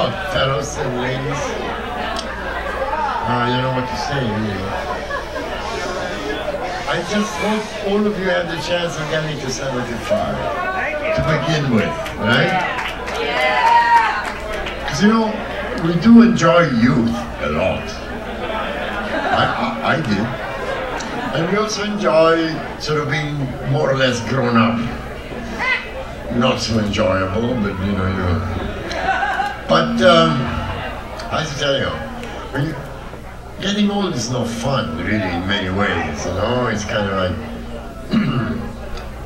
well, fellows and ladies, you know what to say, really. I just hope all of you have the chance of getting to 75 to begin with, right? Yeah. Because you know, we do enjoy youth a lot. I did. And we also enjoy sort of being more or less grown up. Not so enjoyable, but you know. But I have to tell you, when you getting old is not fun, really, in many ways. You know, it's kind of like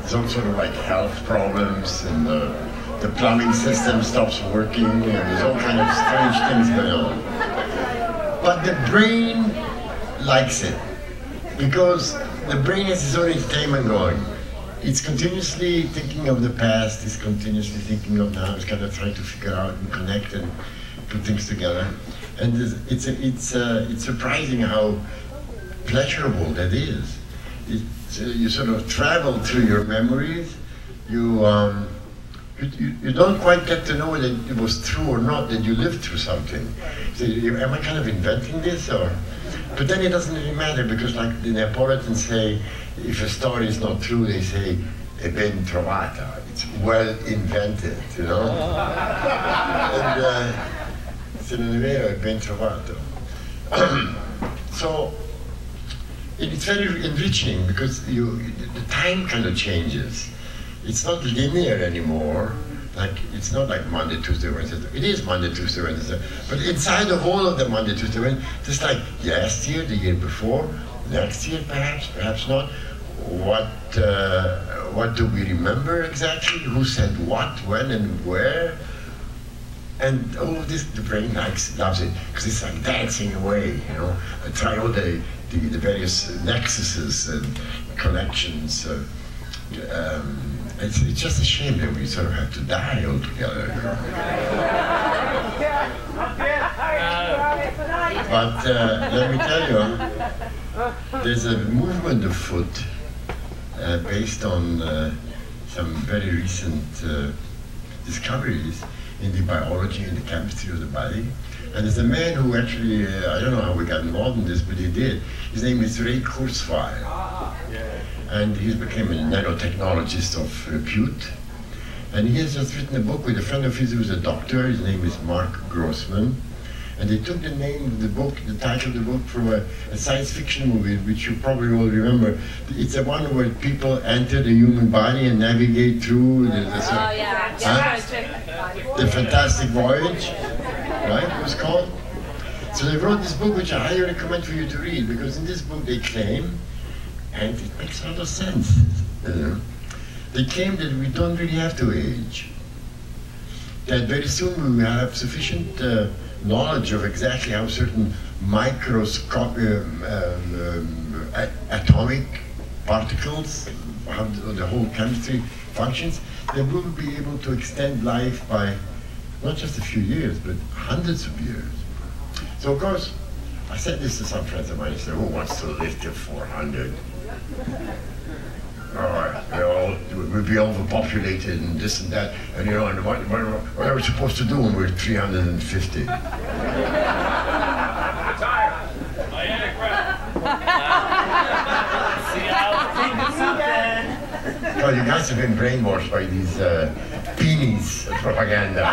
some sort of like health problems, and the plumbing system stops working, and there's all kind of strange things going on. But the brain likes it, because the brain has its own entertainment going. It's continuously thinking of the past, it's continuously thinking of now, it's kind of trying to figure out and connect and put things together. And it's surprising how pleasurable that is. You sort of travel through your memories. You don't quite get to know whether it was true or not that you lived through something. So am I kind of inventing this, or? But then it doesn't really matter, because like the Neapolitans say, if a story is not true, they say "è ben trovata." It's well invented, you know. And se non è vero, è ben trovato. So it's very enriching, because the time kind of changes. It's not linear anymore. Like, it's not like Monday, Tuesday, Wednesday. It is Monday, Tuesday, Wednesday. But inside of all of the Monday, Tuesday, Wednesday, just like last year, the year before, next year perhaps not. What do we remember exactly? Who said what, when, and where? And all of this, the brain loves it, because it's like dancing away, you know. Try all the various nexuses and connections. It's just a shame that we sort of have to die altogether, you know. But let me tell you, there's a movement afoot based on some very recent discoveries in the biology and the chemistry of the body. And there's a man who actually, I don't know how we got involved in this, but he did. His name is Ray Kurzweil. And he became a nanotechnologist of repute. And he has just written a book with a friend of his who's a doctor. His name is Mark Grossman. And they took the name of the book, the title of the book, from a science fiction movie, which you probably all remember. It's the one where people enter the human body and navigate through the Fantastic Voyage, right, it was called. So they wrote this book, which I highly recommend for you to read, because in this book they claim, and it makes a lot of sense, you know, they claim that we don't really have to age. That very soon we will have sufficient knowledge of exactly how certain microscopic atomic particles, how the whole chemistry functions, that we will be able to extend life by not just a few years, but hundreds of years. So of course, I said this to some friends of mine. They said, "Who wants to live till 400? We'll be overpopulated and this and that, and you know, and what are we supposed to do when we're 350? Oh, you guys have been brainwashed by these peonies propaganda.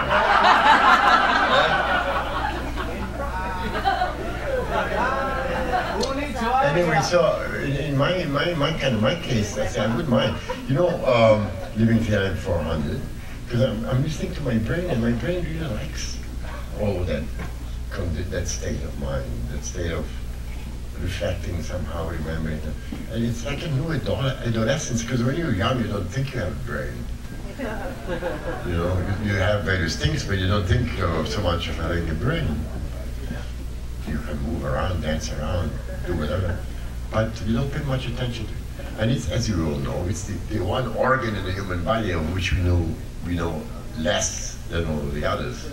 Anyway, so in my case, I say I wouldn't mind, you know, living till I'm 400, because I'm listening to my brain, and my brain really likes all that state of mind, that state of reflecting somehow, remembering, and it's like a new adolescence. Because when you're young, you don't think you have a brain. You know, you have various things, but you don't think so much of having a brain. You can move around, dance around, do whatever, but you don't pay much attention to it. And it's, as you all know, it's the one organ in the human body of which we know less than all of the others.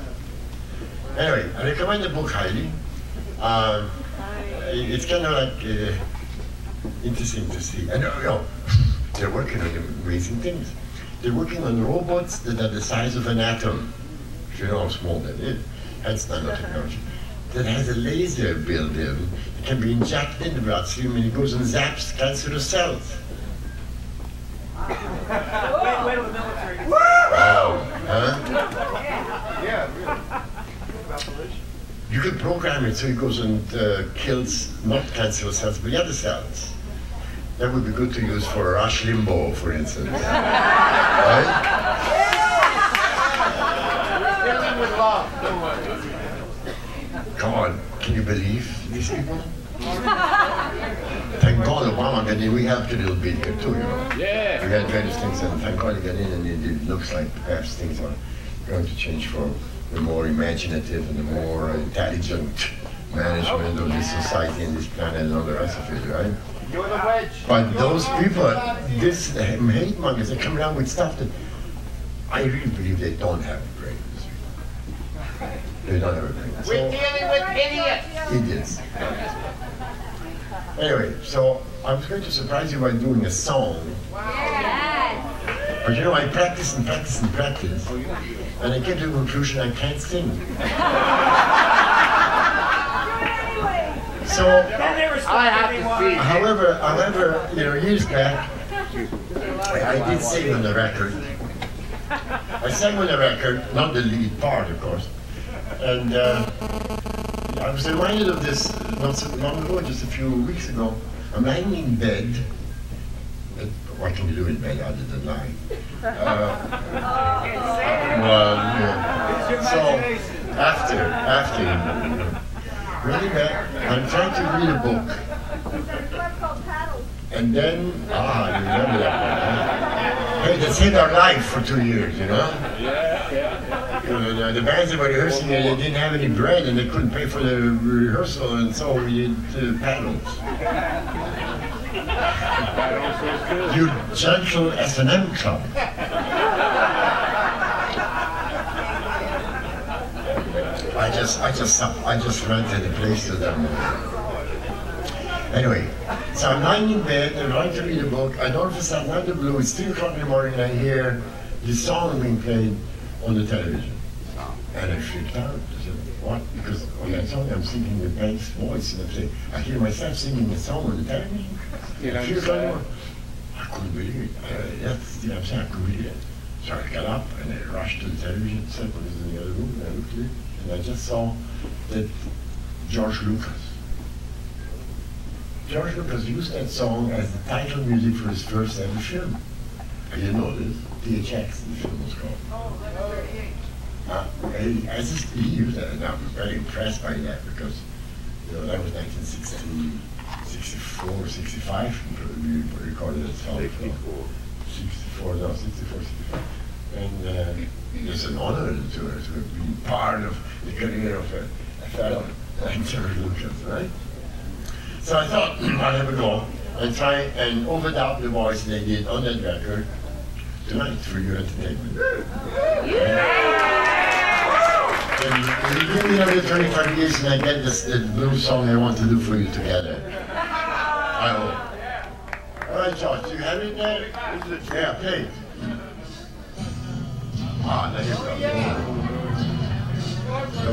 Anyway, I recommend the book highly. It's kind of like interesting to see. And you know, they're working on amazing things. They're working on robots that are the size of an atom, if you know how small that is. hence nanotechnology, that has a laser built in. It can be injected in the bloodstream and it goes and zaps cancerous cells. Wait, with military. Wow. Huh? Yeah, really. You can program it so it goes and kills not cancerous cells, but the other cells. That would be good to use for Rush Limbaugh, for instance. Right? Killing with love. Don't worry. Come on, can you believe these people? Thank God Obama got in. We helped a little bit here too, you know. Yeah. We had various things, and thank God he got in, and it looks like perhaps things are going to change for the more imaginative and the more intelligent management of this society and this planet and all the rest of it, right? You're the wedge. But those people, this hate mongers, they come around with stuff that I really believe they don't have brains. They don't have a brain. So, We're dealing with idiots. idiots. Anyway, so I was going to surprise you by doing a song. Yes. But you know, I practice and practice and practice, and I came to the conclusion I can't sing. So, I have to see. however, you know, years back, I did sing on the record. I sang on the record, not the lead part, of course. And I was reminded of this not so long ago, just a few weeks ago. I'm lying in bed. What can you do in bed other than lie? Well, yeah. So after, really bad, I'm trying to read a book. And then, you remember that one, huh? Hey, that saved our life for 2 years, you know? The bands that were rehearsing, they didn't have any bread and they couldn't pay for the rehearsal, and so we did paddles. You gentle S&M club. I just rented a place to them. Anyway, so I'm lying in bed, I'm trying to read a book. I don't understand out of the blue. It's 3 o'clock in the morning, and I hear this song being played on the television. And I freaked out. I said, what? Because on that song I'm singing the bass voice, and I hear myself singing the song on the television. At 3 o'clock in the morning. I couldn't believe it. That's the I'm saying, I couldn't believe it. So I got up and I rushed to the television set, what is in the other room, and I looked at it, and I just saw that George Lucas used that song as the title music for his first ever film. I didn't know this. THX, the film was called. He used that, and I'm very impressed by that because, you know, that was 1964, 65, we recorded that song. 64, 65. And it's an honor to be part of the career of a fellow like George Lucas, right? So I thought I'd have a go and try and overdub the voice they did on that record tonight for your entertainment. And you give me another 25 years and I get the blue song I want to do for you together. I hope. All right, George, do you have it there? Yeah, play it. There you go. No.